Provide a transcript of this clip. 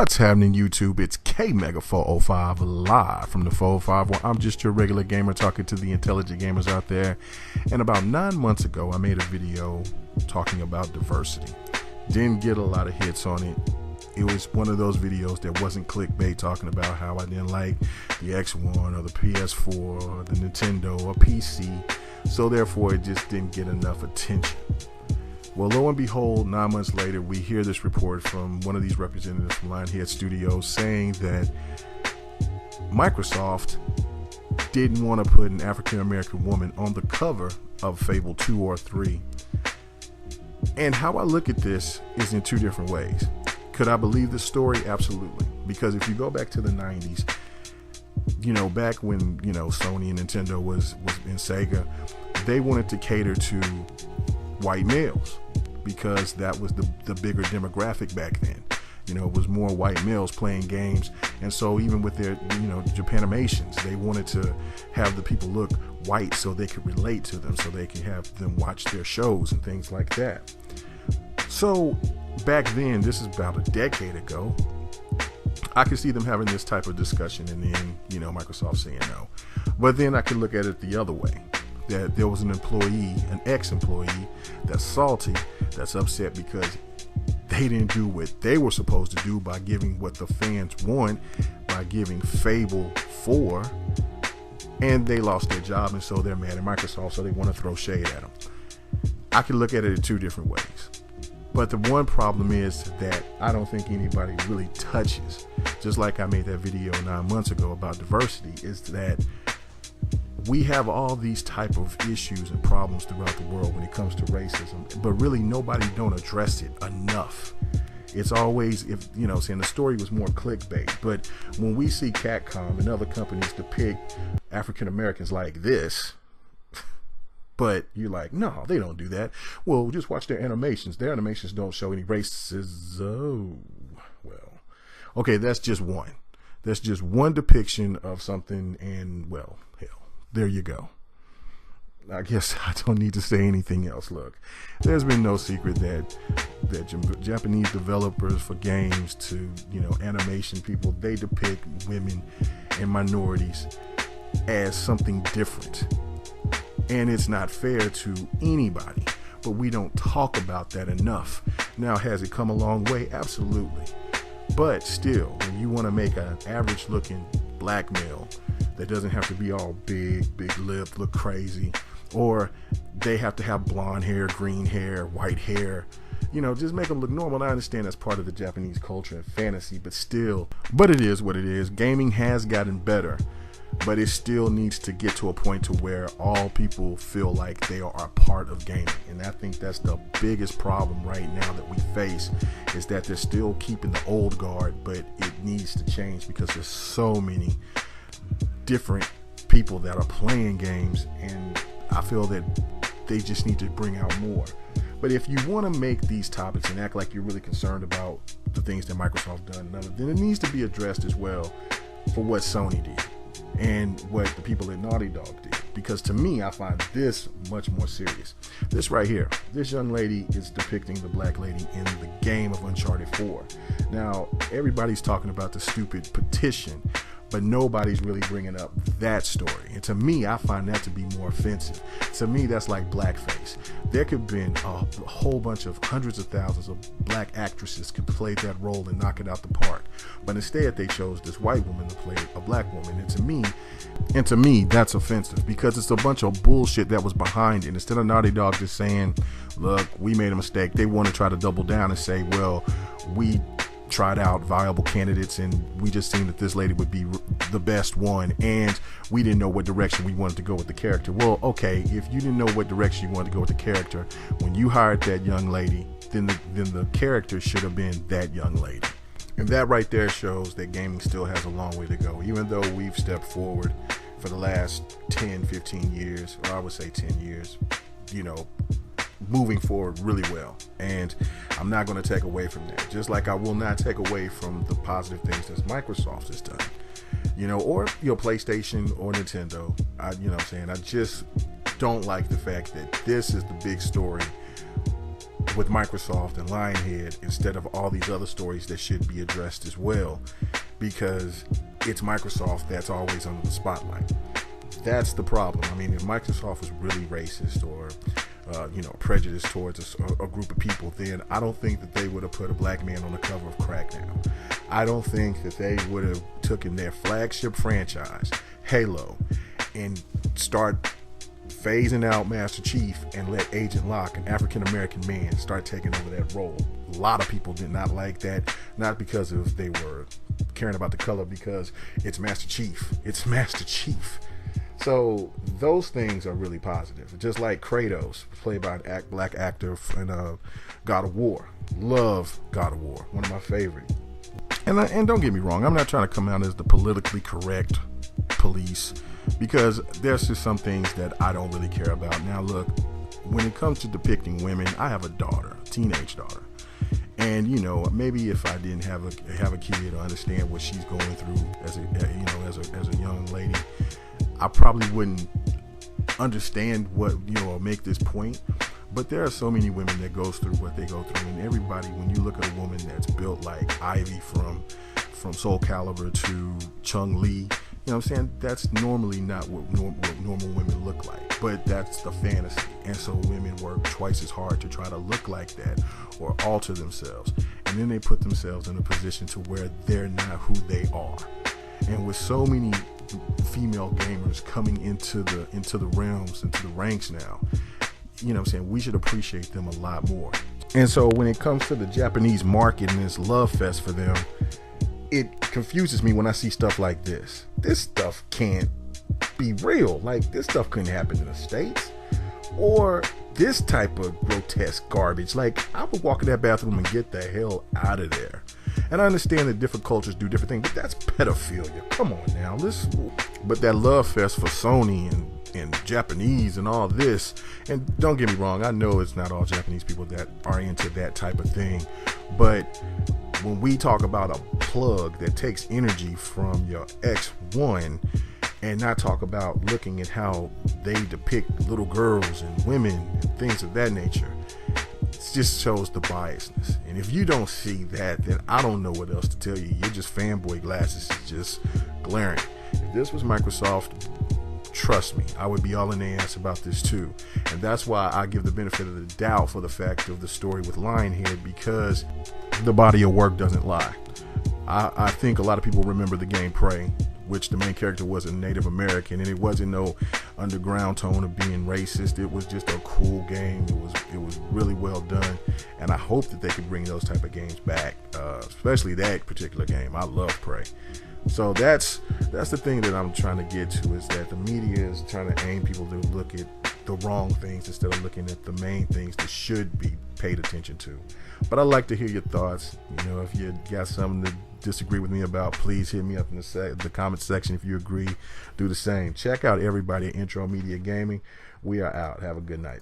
What's happening, YouTube? It's K-Mega405 live from the 405, where I'm just your regular gamer talking to the intelligent gamers out there. And about 9 months ago, I made a video talking about diversity. Didn't get a lot of hits on it. It was one of those videos that wasn't clickbait, talking about how I didn't like the X1 or the PS4 or the Nintendo or PC. So therefore, it just didn't get enough attention. Well, lo and behold, 9 months later, we hear this report from one of these representatives from Lionhead Studios saying that Microsoft didn't want to put an African-American woman on the cover of Fable 2 or 3. And how I look at this is in two different ways. Could I believe this story? Absolutely. Because if you go back to the 90s, back when, Sony and Nintendo was in Sega, they wanted to cater to white males because that was the bigger demographic back then. It was more white males playing games, and so even with their Japanimations, they wanted to have the people look white so they could relate to them, so they could have them watch their shows and things like that. So back then, this is about a decade ago, I could see them having this type of discussion, and then Microsoft saying no. But then I could look at it the other way, that there was an ex-employee that's salty, that's upset because they didn't do what they were supposed to do by giving what the fans want, by giving Fable 4, and they lost their job, and so they're mad at Microsoft, so they want to throw shade at them. I can look at it in two different ways. But the one problem is that I don't think anybody really touches, just like I made that video 9 months ago about diversity, is that we have all these type of issues and problems throughout the world when it comes to racism, but really nobody don't address it enough. It's always, saying the story was more clickbait, but when we see Capcom and other companies depict African Americans like this, but you're like, no, they don't do that. Well, just watch their animations. Their animations don't show any racism. Oh, well, okay, that's just one. That's just one depiction of something, and well, hell, there you go. I guess I don't need to say anything else. Look, there's been no secret that Japanese developers for games to, animation people, they depict women and minorities as something different. And it's not fair to anybody, but we don't talk about that enough. Now, has it come a long way? Absolutely. But still, when you want to make an average looking black male that doesn't have to be all big lipped, look crazy, or they have to have blonde hair, green hair, white hair, just make them look normal. I understand that's part of the Japanese culture and fantasy, but it is what it is. Gaming has gotten better, but it still needs to get to a point to where all people feel like they are a part of gaming. And I think that's the biggest problem right now that we face, is that they're still keeping the old guard, but it needs to change because there's so many different people that are playing games, and I feel that they just need to bring out more. But if you want to make these topics and act like you're really concerned about the things that Microsoft done, then it needs to be addressed as well for what Sony did and what the people at Naughty Dog did. Because to me, I find this much more serious. This right here, this young lady is depicting the black lady in the game of Uncharted 4. Now, everybody's talking about the stupid petition, but nobody's really bringing up that story. And to me, I find that to be more offensive. To me, that's like blackface. There could have been a whole bunch of hundreds of thousands of black actresses could play that role and knock it out the park. But instead, they chose this white woman to play a black woman. And to me, that's offensive because it's a bunch of bullshit that was behind it. Instead of Naughty Dog just saying, look, we made a mistake, they want to try to double down and say, well, we tried out viable candidates and we just seen that this lady would be the best one, and we didn't know what direction we wanted to go with the character. Well, okay, if you didn't know what direction you wanted to go with the character, when you hired that young lady, then the character should have been that young lady. And that right there shows that gaming still has a long way to go, even though we've stepped forward for the last 10-15 years, or I would say 10 years, moving forward really well. And I'm not going to take away from that, just like I will not take away from the positive things that Microsoft has done, or PlayStation or Nintendo. I just don't like the fact that this is the big story with Microsoft and Lionhead instead of all these other stories that should be addressed as well, because it's Microsoft that's always under the spotlight. That's the problem. I mean, if Microsoft was really racist or prejudiced towards a group of people, then I don't think that they would have put a black man on the cover of Crackdown. I don't think that they would have taken their flagship franchise, Halo, and start phasing out Master Chief and let Agent Locke, an African-American man, start taking over that role. A lot of people did not like that, not because of they were caring about the color, because it's Master Chief. It's Master Chief. So those things are really positive. Just like Kratos, played by a black actor in God of War. Love God of War, one of my favorite. And don't get me wrong, I'm not trying to come out as the politically correct police, because there's just some things that I don't really care about. Now look, when it comes to depicting women, I have a daughter, a teenage daughter. And maybe if I didn't have a kid or understand what she's going through as a young lady, I probably wouldn't understand what or make this point. But there are so many women that goes through what they go through, and everybody, when you look at a woman that's built like Ivy from Soul Calibur to Chung Li, what I'm saying, that's normally not what normal women look like, but that's the fantasy. And so women work twice as hard to try to look like that or alter themselves, and then they put themselves in a position to where they're not who they are. And with so many female gamers coming into the realms, into the ranks now, what I'm saying, we should appreciate them a lot more. And so when it comes to the Japanese market and this love fest for them, it confuses me when I see stuff like this. This stuff can't be real. Like, this stuff couldn't happen in the States. Or this type of grotesque garbage. Like, I would walk in that bathroom and get the hell out of there. And I understand that different cultures do different things, but that's pedophilia. Come on now. But that love fest for Sony and Japanese and all this, and don't get me wrong, I know it's not all Japanese people that are into that type of thing, but when we talk about a plug that takes energy from your X1 and not talk about looking at how they depict little girls and women and things of that nature, it just shows the biasness. And if you don't see that, then I don't know what else to tell you. You're just fanboy glasses is just glaring. If this was Microsoft, trust me, I would be all in their ass about this too. And that's why I give the benefit of the doubt for the fact of the story with Lionhead, because the body of work doesn't lie. I think a lot of people remember the game Prey, which the main character was a Native American, and it wasn't no underground tone of being racist. It was just a cool game. It was really well done, and I hope that they could bring those type of games back, especially that particular game. I love Prey. So that's the thing that I'm trying to get to, is that the media is trying to aim people to look at the wrong things instead of looking at the main things that should be paid attention to. But I'd like to hear your thoughts. If you got something to disagree with me about, please hit me up in the comment section. If you agree, do the same. Check out everybody at Intro Media Gaming. We are out. Have a good night.